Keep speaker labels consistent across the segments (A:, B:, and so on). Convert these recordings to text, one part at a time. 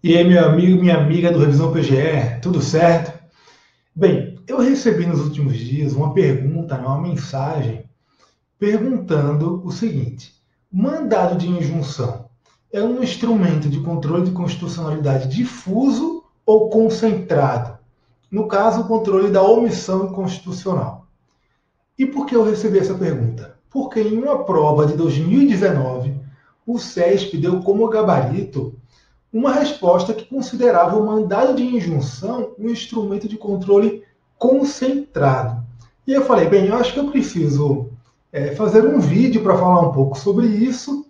A: E aí, meu amigo, minha amiga do Revisão PGE, tudo certo? Bem, eu recebi nos últimos dias uma pergunta, uma mensagem, perguntando o seguinte: mandado de injunção é um instrumento de controle de constitucionalidade difuso ou concentrado? No caso, o controle da omissão inconstitucional. E por que eu recebi essa pergunta? Porque em uma prova de 2019, o CESP deu como gabarito uma resposta que considerava o mandado de injunção um instrumento de controle concentrado. E eu falei, bem, eu acho que eu preciso fazer um vídeo para falar um pouco sobre isso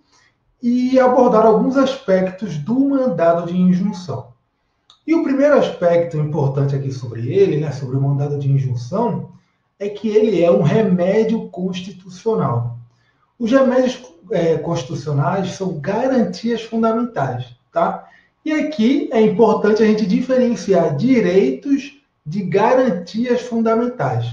A: e abordar alguns aspectos do mandado de injunção. E o primeiro aspecto importante aqui sobre ele, né, sobre o mandado de injunção, é que ele é um remédio constitucional. Os remédios constitucionais são garantias fundamentais, tá? E aqui é importante a gente diferenciar direitos de garantias fundamentais.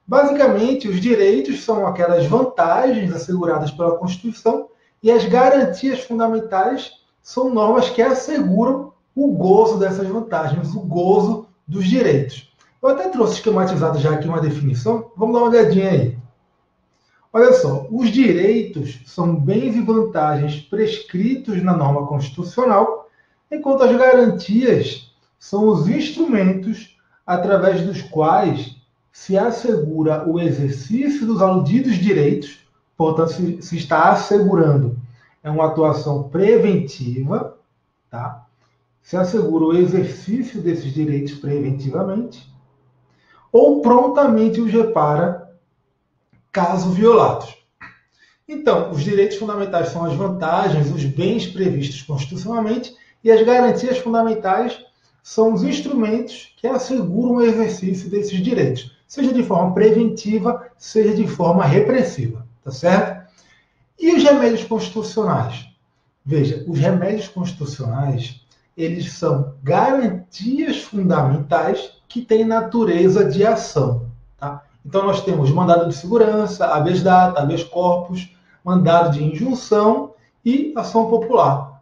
A: Basicamente, os direitos são aquelas vantagens asseguradas pela Constituição e as garantias fundamentais são normas que asseguram o gozo dessas vantagens, o gozo dos direitos. Eu até trouxe esquematizado já aqui uma definição, vamos dar uma olhadinha aí. Olha só, os direitos são bens e vantagens prescritos na norma constitucional, enquanto as garantias são os instrumentos através dos quais se assegura o exercício dos aludidos direitos, portanto, se está assegurando uma atuação preventiva, tá? Se assegura o exercício desses direitos preventivamente, ou prontamente os repara caso violados. Então, os direitos fundamentais são as vantagens, os bens previstos constitucionalmente, e as garantias fundamentais são os instrumentos que asseguram o exercício desses direitos, seja de forma preventiva, seja de forma repressiva, tá certo? E os remédios constitucionais? Veja, os remédios constitucionais, eles são garantias fundamentais que têm natureza de ação, tá? Então, nós temos mandado de segurança, habeas data, habeas corpus, mandado de injunção e ação popular.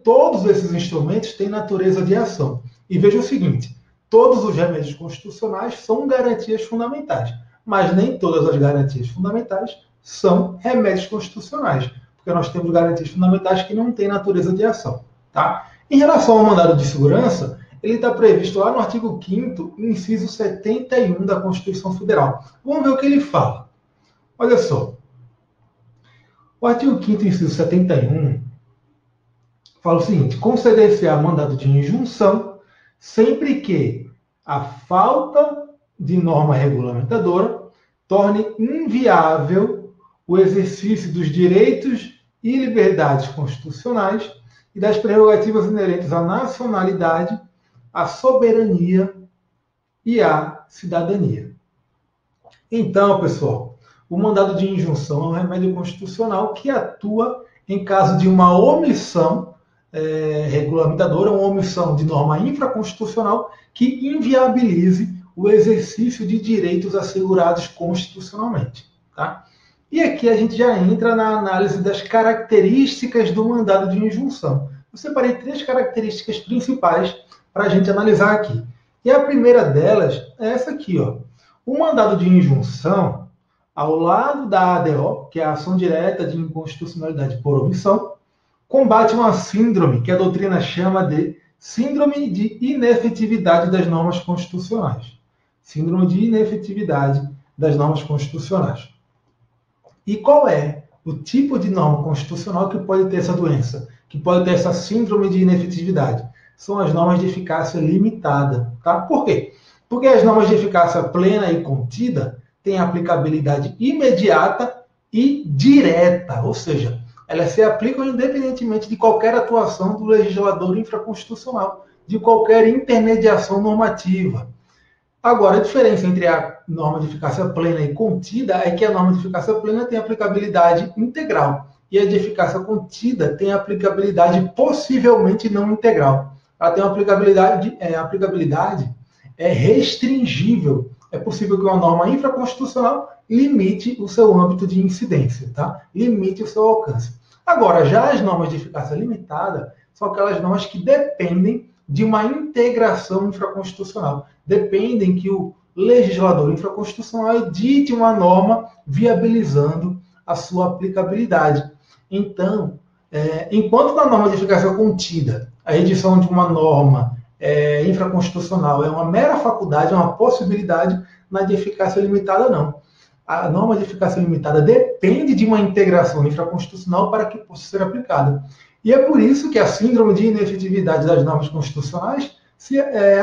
A: Todos esses instrumentos têm natureza de ação. E veja o seguinte, todos os remédios constitucionais são garantias fundamentais, mas nem todas as garantias fundamentais são remédios constitucionais, porque nós temos garantias fundamentais que não têm natureza de ação. Tá? Em relação ao mandado de segurança, ele está previsto lá no artigo 5º, inciso 71 da Constituição Federal. Vamos ver o que ele fala. Olha só. O artigo 5º, inciso 71, fala o seguinte: conceder-se-á mandado de injunção sempre que a falta de norma regulamentadora torne inviável o exercício dos direitos e liberdades constitucionais e das prerrogativas inerentes à nacionalidade, à soberania e à cidadania. Então, pessoal, o mandado de injunção é um remédio constitucional que atua em caso de uma omissão regulamentadora, uma omissão de norma infraconstitucional que inviabilize o exercício de direitos assegurados constitucionalmente. Tá? E aqui a gente já entra na análise das características do mandado de injunção. Eu separei 3 características principais para a gente analisar aqui. E a primeira delas é essa aqui, ó. O mandado de injunção, ao lado da ADO, que é a ação direta de inconstitucionalidade por omissão, combate uma síndrome que a doutrina chama de síndrome de inefetividade das normas constitucionais. Síndrome de inefetividade das normas constitucionais. E qual é o tipo de norma constitucional que pode ter essa doença, que pode ter essa síndrome de inefetividade? São as normas de eficácia limitada. Tá? Por quê? Porque as normas de eficácia plena e contida têm aplicabilidade imediata e direta, ou seja, elas se aplicam independentemente de qualquer atuação do legislador infraconstitucional, de qualquer intermediação normativa. Agora, a diferença entre a norma de eficácia plena e contida é que a norma de eficácia plena tem aplicabilidade integral e a de eficácia contida tem aplicabilidade possivelmente não integral. Ela tem uma aplicabilidade restringível. É possível que uma norma infraconstitucional limite o seu âmbito de incidência, tá? Limite o seu alcance. Agora, já as normas de eficácia limitada são aquelas normas que dependem de uma integração infraconstitucional. Dependem que o legislador infraconstitucional edite uma norma viabilizando a sua aplicabilidade. Então, enquanto na norma de eficácia contida, a edição de uma norma infraconstitucional é uma mera faculdade, é uma possibilidade, na de eficácia limitada não. A norma de eficácia limitada depende de uma integração infraconstitucional para que possa ser aplicada. E é por isso que a síndrome de inefetividade das normas constitucionais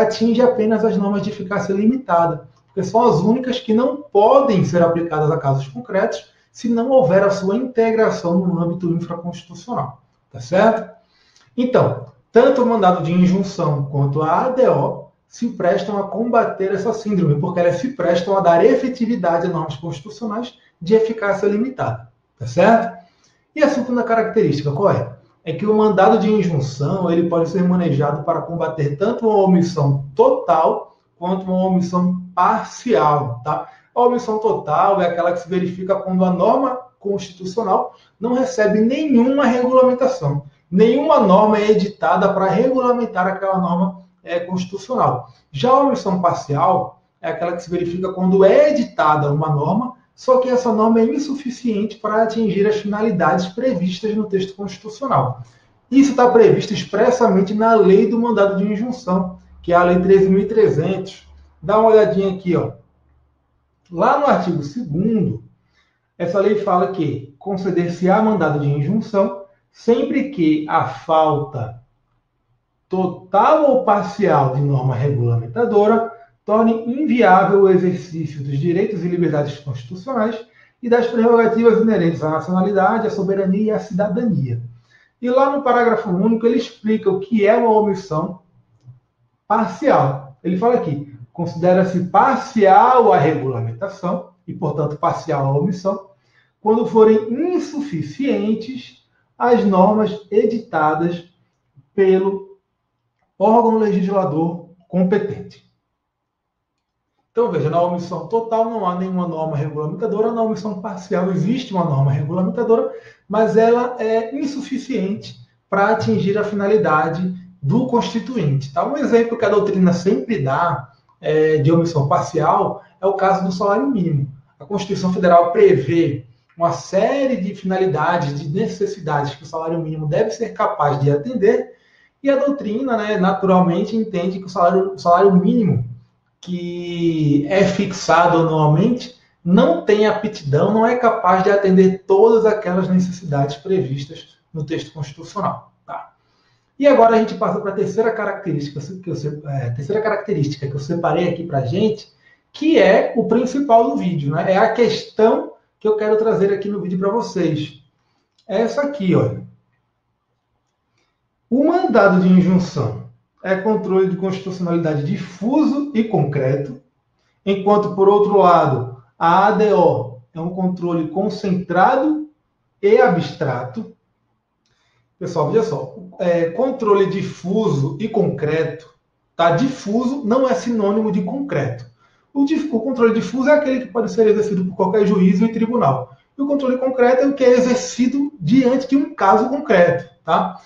A: atinge apenas as normas de eficácia limitada, porque são as únicas que não podem ser aplicadas a casos concretos se não houver a sua integração no âmbito infraconstitucional. Tá certo? Então, tanto o mandado de injunção quanto a ADO se prestam a combater essa síndrome, porque elas se prestam a dar efetividade a normas constitucionais de eficácia limitada. Tá certo? E a segunda característica, qual é? É que o mandado de injunção ele pode ser manejado para combater tanto uma omissão total quanto uma omissão parcial. Tá? A omissão total é aquela que se verifica quando a norma constitucional não recebe nenhuma regulamentação. Nenhuma norma é editada para regulamentar aquela norma constitucional. Já a omissão parcial é aquela que se verifica quando é editada uma norma, só que essa norma é insuficiente para atingir as finalidades previstas no texto constitucional. Isso está previsto expressamente na lei do mandado de injunção, que é a Lei 13.300. Dá uma olhadinha aqui, ó. Lá no artigo 2º, essa lei fala que conceder-se-á mandado de injunção sempre que a falta total ou parcial de norma regulamentadora torne inviável o exercício dos direitos e liberdades constitucionais e das prerrogativas inerentes à nacionalidade, à soberania e à cidadania. E lá no parágrafo único ele explica o que é uma omissão parcial. Ele fala aqui, considera-se parcial a regulamentação, e portanto parcial a omissão, quando forem insuficientes as normas editadas pelo órgão legislador competente. Então, veja, na omissão total não há nenhuma norma regulamentadora, na omissão parcial existe uma norma regulamentadora, mas ela é insuficiente para atingir a finalidade do constituinte. Tá? Um exemplo que a doutrina sempre dá de omissão parcial é o caso do salário mínimo. A Constituição Federal prevê uma série de finalidades, de necessidades que o salário mínimo deve ser capaz de atender, e a doutrina, naturalmente, entende que o salário mínimo que é fixado anualmente não tem aptidão, não é capaz de atender todas aquelas necessidades previstas no texto constitucional. Tá? E agora a gente passa para a terceira característica que eu separei aqui para a gente, que é o principal do vídeo. É a questão que eu quero trazer aqui no vídeo para vocês. É essa aqui, olha. O mandado de injunção é controle de constitucionalidade difuso e concreto, enquanto, por outro lado, a ADO é um controle concentrado e abstrato. Pessoal, veja só, controle difuso e concreto, tá? Difuso não é sinônimo de concreto. O controle difuso é aquele que pode ser exercido por qualquer juízo e tribunal. E o controle concreto é o que é exercido diante de um caso concreto, tá?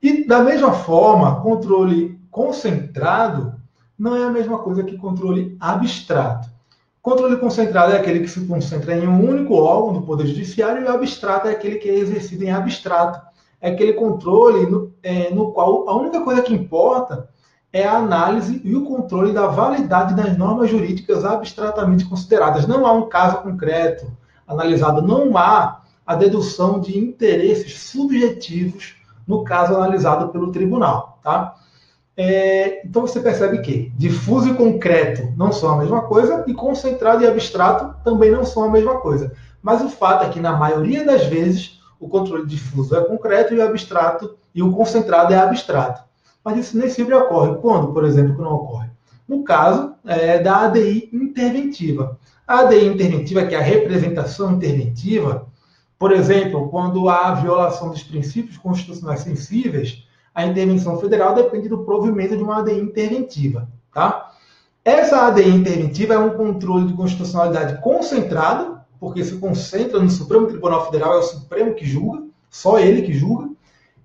A: E, da mesma forma, controle concentrado não é a mesma coisa que controle abstrato. Controle concentrado é aquele que se concentra em um único órgão do Poder Judiciário, e o abstrato é aquele que é exercido em abstrato. É aquele controle no qual a única coisa que importa é a análise e o controle da validade das normas jurídicas abstratamente consideradas. Não há um caso concreto analisado, não há a dedução de interesses subjetivos no caso analisado pelo tribunal. Tá? Então você percebe que difuso e concreto não são a mesma coisa, e concentrado e abstrato também não são a mesma coisa. Mas o fato é que, na maioria das vezes, o controle difuso é concreto e o abstrato e o concentrado é abstrato. Mas isso nem sempre ocorre. Quando, por exemplo, que não ocorre? No caso da ADI interventiva. A ADI interventiva, que é a representação interventiva, por exemplo, quando há violação dos princípios constitucionais sensíveis, a intervenção federal depende do provimento de uma ADI interventiva. Tá? Essa ADI interventiva é um controle de constitucionalidade concentrado, porque se concentra no Supremo Tribunal Federal, é o Supremo que julga, só ele que julga,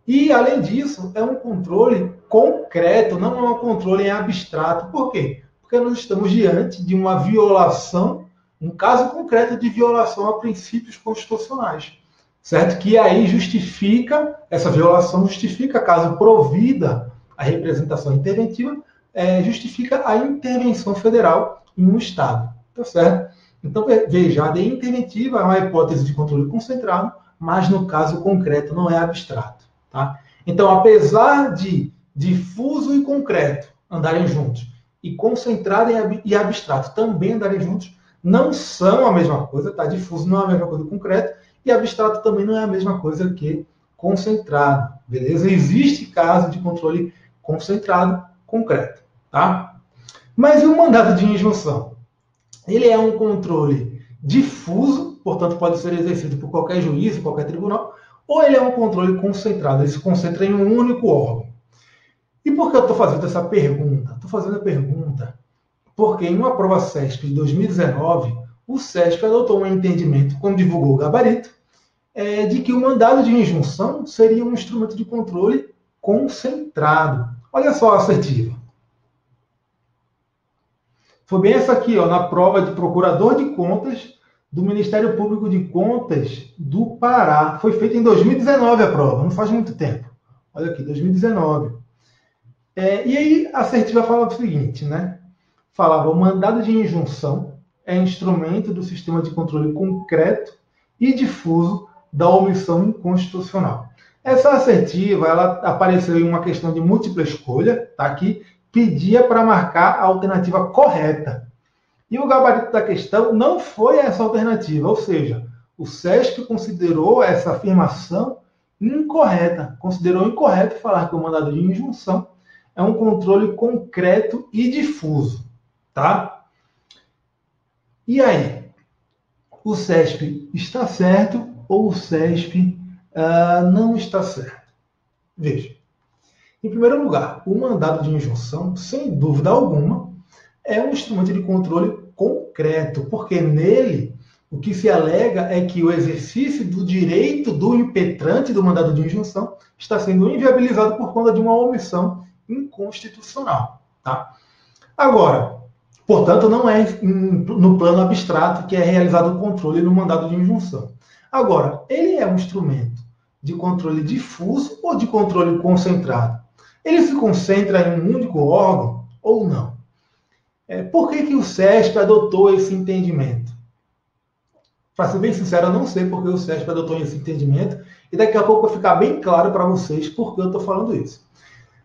A: E, além disso, é um controle concreto, não é um controle em abstrato. Por quê? Porque nós estamos diante de uma violação, um caso concreto de violação a princípios constitucionais, certo? Que aí justifica, essa violação justifica, caso provida a representação interventiva, justifica a intervenção federal em um Estado, tá certo? Então, veja, a lei interventiva é uma hipótese de controle concentrado, mas no caso concreto não é abstrato. Tá? Então, apesar de difuso e concreto andarem juntos, e concentrado e abstrato também andarem juntos, não são a mesma coisa, tá? Difuso não é a mesma coisa que concreto, e abstrato também não é a mesma coisa que concentrado, beleza? Existe caso de controle concentrado, concreto, tá? Mas e o mandado de injunção? Ele é um controle difuso, portanto pode ser exercido por qualquer juiz, qualquer tribunal, ou ele é um controle concentrado, ele se concentra em um único órgão. E por que eu estou fazendo essa pergunta? Estou fazendo a pergunta porque em uma prova CESP de 2019, o CESP adotou um entendimento, como divulgou o gabarito, de que o mandado de injunção seria um instrumento de controle concentrado. Olha só a assertiva. Foi bem essa aqui, ó, na prova de procurador de contas do Ministério Público de Contas do Pará. Foi feita em 2019 a prova, não faz muito tempo. Olha aqui, 2019. E aí a assertiva falava o seguinte, né? Falava, o mandado de injunção é instrumento do sistema de controle concreto e difuso da omissão inconstitucional. Essa assertiva, ela apareceu em uma questão de múltipla escolha, tá aqui, pedia para marcar a alternativa correta. E o gabarito da questão não foi essa alternativa, ou seja, o SESC considerou essa afirmação incorreta, considerou incorreto falar que o mandado de injunção é um controle concreto e difuso, tá? E aí, o SESP está certo ou o SESP não está certo? Veja. Em primeiro lugar, o mandado de injunção, sem dúvida alguma, é um instrumento de controle concreto, porque nele o que se alega é que o exercício do direito do impetrante do mandado de injunção está sendo inviabilizado por conta de uma omissão inconstitucional. Tá? Agora, portanto, não é no plano abstrato que é realizado o controle no mandado de injunção. Agora, ele é um instrumento de controle difuso ou de controle concentrado? Ele se concentra em um único órgão ou não? Por que o SESP adotou esse entendimento? Para ser bem sincero, eu não sei por que o SESP adotou esse entendimento, e daqui a pouco vai ficar bem claro para vocês por que eu estou falando isso.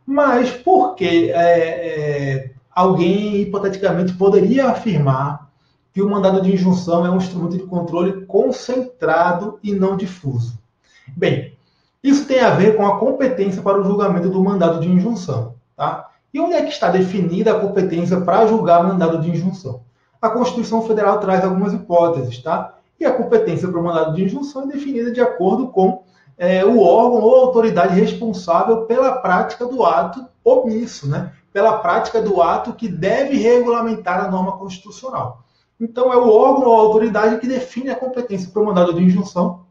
A: Mas por que alguém, hipoteticamente, poderia afirmar que o mandado de injunção é um instrumento de controle concentrado e não difuso? Bem, isso tem a ver com a competência para o julgamento do mandado de injunção. Tá? E onde é que está definida a competência para julgar mandado de injunção? A Constituição Federal traz algumas hipóteses, tá? E a competência para o mandado de injunção é definida de acordo com o órgão ou autoridade responsável pela prática do ato omisso, né? Pela prática do ato que deve regulamentar a norma constitucional. Então, é o órgão ou autoridade que define a competência para o mandado de injunção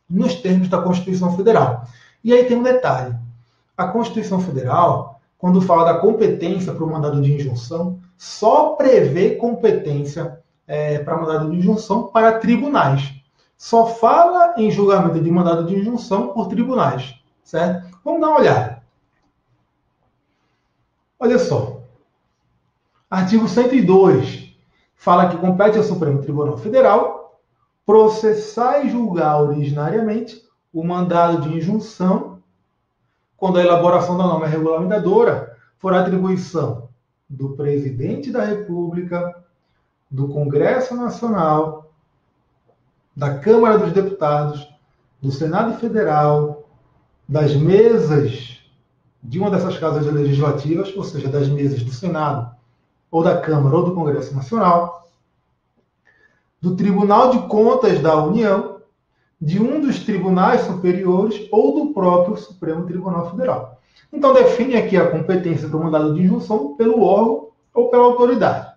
A: nos termos da Constituição Federal. E aí tem um detalhe. A Constituição Federal, quando fala da competência para o mandado de injunção, só prevê competência para mandado de injunção para tribunais. Só fala em julgamento de mandado de injunção por tribunais. Certo? Vamos dar uma olhada. Olha só. Artigo 102 fala que compete ao Supremo Tribunal Federal processar e julgar originariamente o mandado de injunção quando a elaboração da norma regulamentadora for atribuição do Presidente da República, do Congresso Nacional, da Câmara dos Deputados, do Senado Federal, das mesas de uma dessas casas legislativas, ou seja, das mesas do Senado, ou da Câmara, ou do Congresso Nacional, do Tribunal de Contas da União, de um dos tribunais superiores ou do próprio Supremo Tribunal Federal. Então, define aqui a competência para o mandado de injunção pelo órgão ou pela autoridade.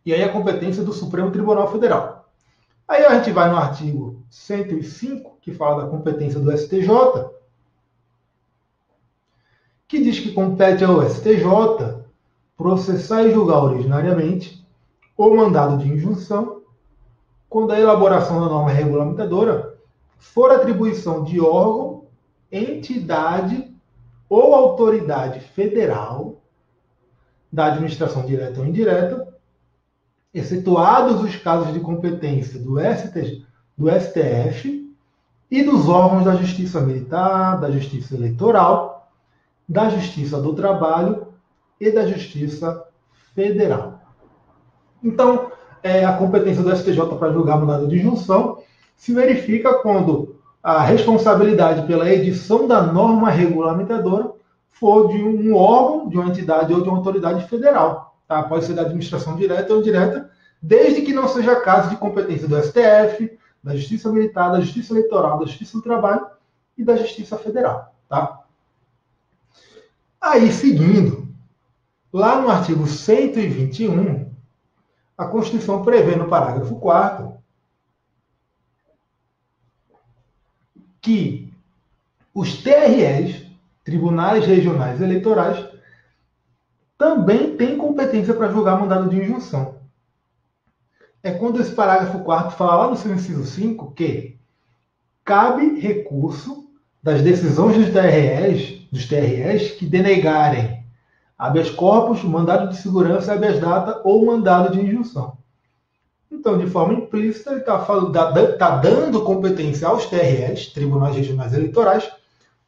A: E aí a competência do Supremo Tribunal Federal. Aí a gente vai no artigo 105, que fala da competência do STJ, que diz que compete ao STJ processar e julgar originariamente o mandado de injunção quando a elaboração da norma regulamentadora for atribuição de órgão, entidade ou autoridade federal da administração direta ou indireta, excetuados os casos de competência do STF e dos órgãos da Justiça Militar, da Justiça Eleitoral, da Justiça do Trabalho e da Justiça Federal. Então, a competência do STJ para julgar mandado de injunção se verifica quando a responsabilidade pela edição da norma regulamentadora for de um órgão, de uma entidade ou de uma autoridade federal. Tá? Pode ser da administração direta ou indireta, desde que não seja caso de competência do STF, da Justiça Militar, da Justiça Eleitoral, da Justiça do Trabalho e da Justiça Federal. Tá? Aí, seguindo, lá no artigo 121, a Constituição prevê no parágrafo 4º que os TREs, Tribunais Regionais Eleitorais, também têm competência para julgar mandado de injunção. É quando esse parágrafo 4º fala lá no seu inciso 5 que cabe recurso das decisões dos TREs que denegarem habeas corpus, mandado de segurança, habeas data ou mandado de injunção. Então, de forma implícita, ele está dando competência aos TREs, Tribunais Regionais Eleitorais,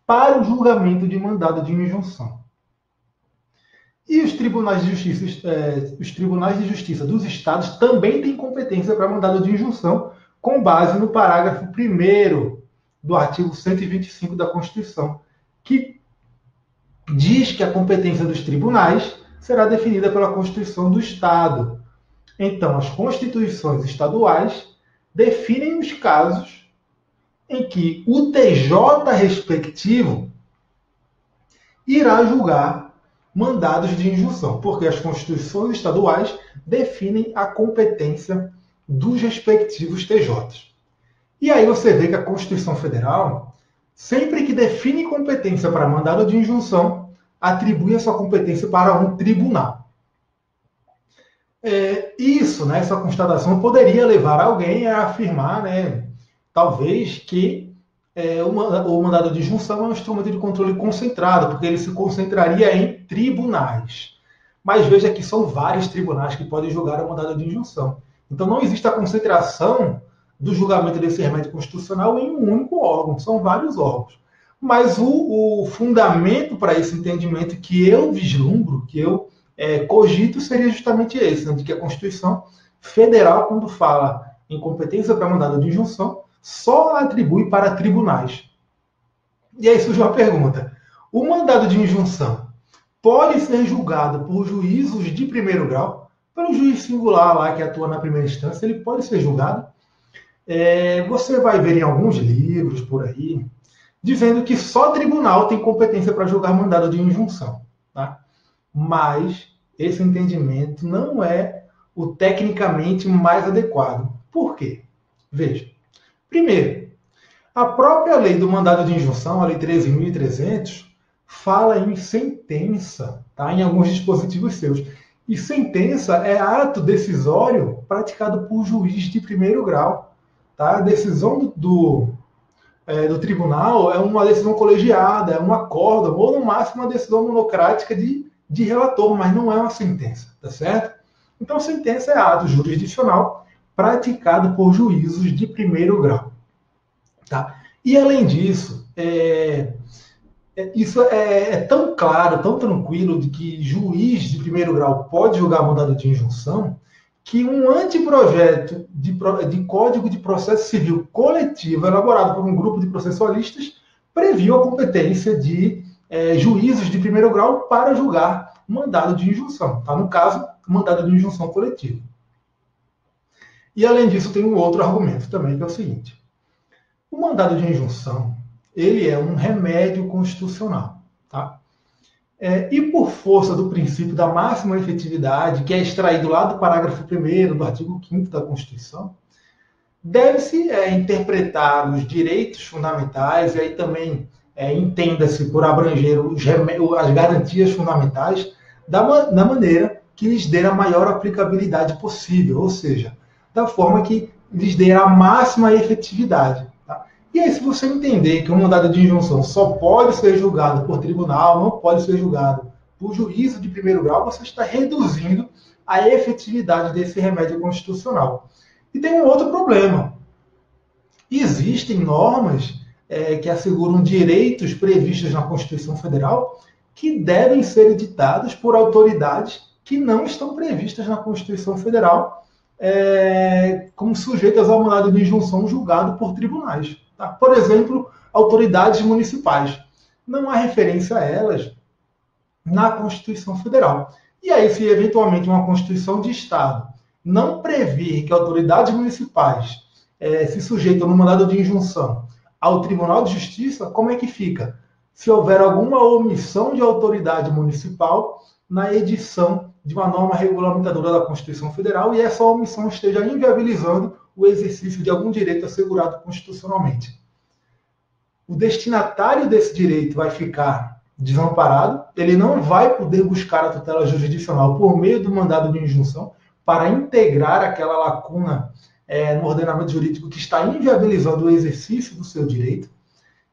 A: para o julgamento de mandado de injunção. E os tribunais de justiça dos estados também têm competência para mandado de injunção, com base no parágrafo 1º do artigo 125 da Constituição, que diz que a competência dos tribunais será definida pela Constituição do Estado. Então, as constituições estaduais definem os casos em que o TJ respectivo irá julgar mandados de injunção, porque as constituições estaduais definem a competência dos respectivos TJs. E aí você vê que a Constituição Federal, sempre que define competência para mandado de injunção, atribui essa competência para um tribunal. Essa constatação poderia levar alguém a afirmar, talvez, que o mandado de injunção é um instrumento de controle concentrado, porque ele se concentraria em tribunais. Mas veja que são vários tribunais que podem julgar o mandado de injunção. Então não existe a concentração do julgamento desse remédio constitucional em um único órgão, são vários órgãos. Mas o fundamento para esse entendimento que eu vislumbro, que eu cogito, seria justamente esse, de que a Constituição Federal, quando fala em competência para mandado de injunção, só atribui para tribunais. E aí surge uma pergunta. O mandado de injunção pode ser julgado por juízos de primeiro grau? Pelo juiz singular lá que atua na primeira instância, ele pode ser julgado? Você vai ver em alguns livros por aí, dizendo que só tribunal tem competência para julgar mandado de injunção. Tá? Mas esse entendimento não é o tecnicamente mais adequado. Por quê? Veja. Primeiro, a própria lei do mandado de injunção, a Lei 13.300, fala em sentença, tá? Em alguns dispositivos seus. E sentença é ato decisório praticado por juiz de primeiro grau. Tá? A decisão do tribunal é uma decisão colegiada, é um acórdão, ou no máximo uma decisão monocrática de relator, mas não é uma sentença, tá certo? Então, sentença é ato jurisdicional praticado por juízos de primeiro grau. Tá? E, além disso, isso é tão claro, tão tranquilo, de que juiz de primeiro grau pode julgar mandado de injunção, que um anteprojeto de Código de Processo Civil coletivo, elaborado por um grupo de processualistas, previu a competência de juízes de primeiro grau para julgar mandado de injunção. Tá? No caso, mandado de injunção coletivo. E, além disso, tem um outro argumento também, que é o seguinte. O mandado de injunção, ele é um remédio constitucional. Tá? E por força do princípio da máxima efetividade, que é extraído lá do parágrafo 1º do artigo 5º da Constituição, deve-se interpretar os direitos fundamentais e aí também entenda-se por abranger as garantias fundamentais da maneira que lhes dê a maior aplicabilidade possível, ou seja, da forma que lhes dê a máxima efetividade. Tá? E aí, se você entender que um mandado de injunção só pode ser julgado por tribunal, não pode ser julgado por juízo de primeiro grau, você está reduzindo a efetividade desse remédio constitucional. E tem um outro problema. Existem normas que asseguram direitos previstos na Constituição Federal que devem ser editados por autoridades que não estão previstas na Constituição Federal como sujeitas ao mandado de injunção julgado por tribunais. Tá? Por exemplo, autoridades municipais. Não há referência a elas na Constituição Federal. E aí, se eventualmente uma Constituição de Estado não previr que autoridades municipais se sujeitam no mandado de injunção ao Tribunal de Justiça, como é que fica? Se houver alguma omissão de autoridade municipal na edição de uma norma regulamentadora da Constituição Federal e essa omissão esteja inviabilizando o exercício de algum direito assegurado constitucionalmente. O destinatário desse direito vai ficar desamparado, ele não vai poder buscar a tutela jurisdicional por meio do mandado de injunção para integrar aquela lacuna no ordenamento jurídico que está inviabilizando o exercício do seu direito.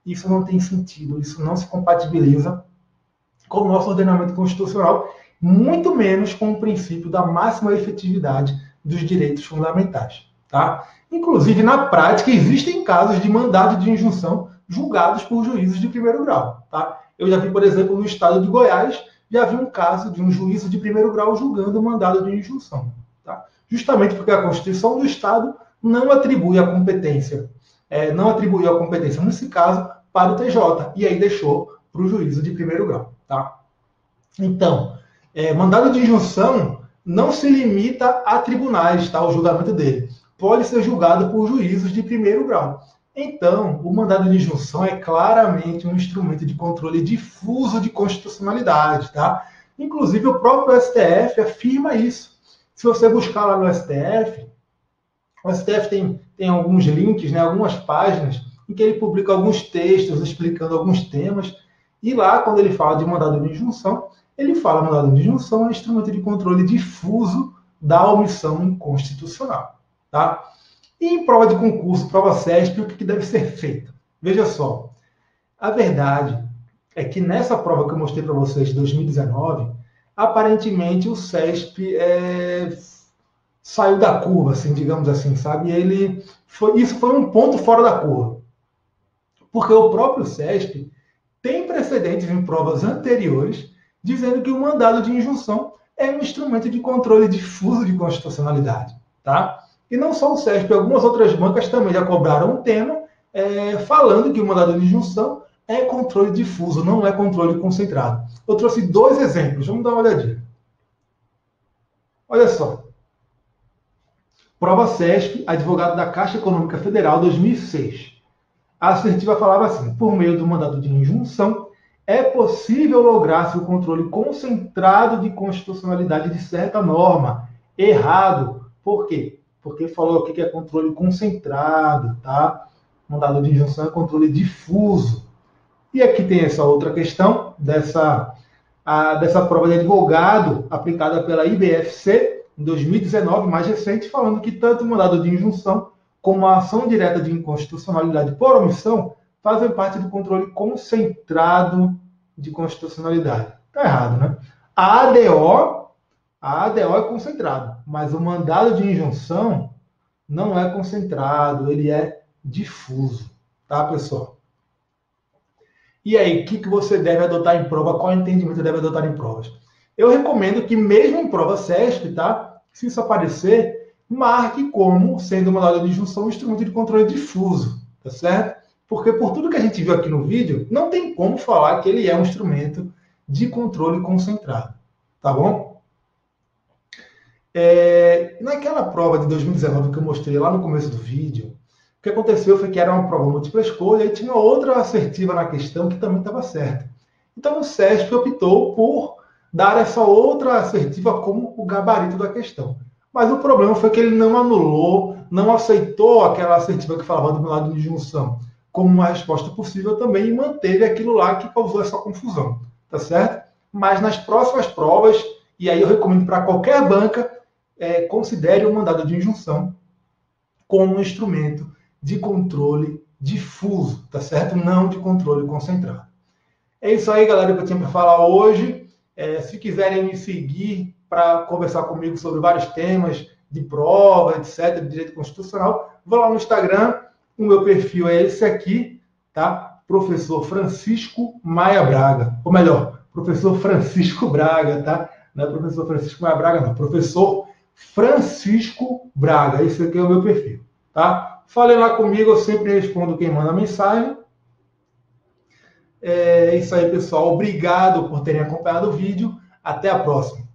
A: Isso não tem sentido, isso não se compatibiliza com o nosso ordenamento constitucional, muito menos com o princípio da máxima efetividade dos direitos fundamentais. Tá? Inclusive, na prática, existem casos de mandado de injunção julgados por juízes de primeiro grau. Tá? Eu já vi, por exemplo, no estado de Goiás, já vi um caso de um juízo de primeiro grau julgando o mandado de injunção. Tá? Justamente porque a Constituição do Estado não atribui a competência, nesse caso, para o TJ, e aí deixou para o juízo de primeiro grau. Tá? Então, mandado de injunção não se limita a tribunais, tá? O julgamento dele. Pode ser julgado por juízos de primeiro grau. Então, o mandado de injunção é claramente um instrumento de controle difuso de constitucionalidade. Tá? Inclusive, o próprio STF afirma isso. Se você buscar lá no STF, o STF tem alguns links, né, algumas páginas, em que ele publica alguns textos explicando alguns temas, e lá, quando ele fala de mandado de injunção, ele fala que o mandado de injunção é um instrumento de controle difuso da omissão inconstitucional. Tá? E em prova de concurso, prova CESP, o que deve ser feito? Veja só, a verdade é que nessa prova que eu mostrei para vocês de 2019, aparentemente o CESP saiu da curva, assim, digamos assim, sabe? Isso foi um ponto fora da curva. Porque o próprio CESP tem precedentes em provas anteriores dizendo que o mandado de injunção é um instrumento de controle difuso de constitucionalidade. Tá? E não só o CESP, algumas outras bancas também já cobraram um tema falando que o mandado de injunção é controle difuso, não é controle concentrado. Eu trouxe 2 exemplos, vamos dar uma olhadinha. Olha só. Prova CESP, advogado da Caixa Econômica Federal, 2006. A assertiva falava assim: por meio do mandado de injunção, é possível lograr-se o controle concentrado de constitucionalidade de certa norma. Errado. Por quê? Porque falou aqui que é controle concentrado, tá? Mandado de injunção é controle difuso. E aqui tem essa outra questão dessa prova de advogado aplicada pela IBFC em 2019, mais recente, falando que tanto o mandado de injunção como a ação direta de inconstitucionalidade por omissão fazem parte do controle concentrado de constitucionalidade. Está errado, né? A ADO é concentrado, mas o mandado de injunção não é concentrado, ele é difuso. Tá, pessoal? E aí, o que você deve adotar em prova? Qual entendimento deve adotar em provas? Eu recomendo que, mesmo em prova CESP, tá? Se isso aparecer, marque como sendo mandado de injunção um instrumento de controle difuso, tá certo? Porque por tudo que a gente viu aqui no vídeo, não tem como falar que ele é um instrumento de controle concentrado, tá bom? Naquela prova de 2019 que eu mostrei lá no começo do vídeo, o que aconteceu foi que era uma prova múltipla escolha e tinha outra assertiva na questão que também estava certa. Então o CESP optou por dar essa outra assertiva como o gabarito da questão. Mas o problema foi que ele não anulou, não aceitou aquela assertiva que falava do mandado de injunção como uma resposta possível também e manteve aquilo lá que causou essa confusão, tá certo? Mas nas próximas provas, e aí eu recomendo para qualquer banca, considere o mandado de injunção como um instrumento de controle difuso, tá certo? Não de controle concentrado. É isso aí, galera, que eu tinha para falar hoje. Se quiserem me seguir para conversar comigo sobre vários temas de prova, etc., de direito constitucional, vou lá no Instagram. O meu perfil é esse aqui, tá? Professor Francisco Maia Braga. Ou melhor, professor Francisco Braga, tá? Não é professor Francisco Maia Braga, não. Professor Francisco Braga. Esse aqui é o meu perfil, tá? Falem lá comigo, eu sempre respondo quem manda mensagem. É isso aí, pessoal. Obrigado por terem acompanhado o vídeo. Até a próxima.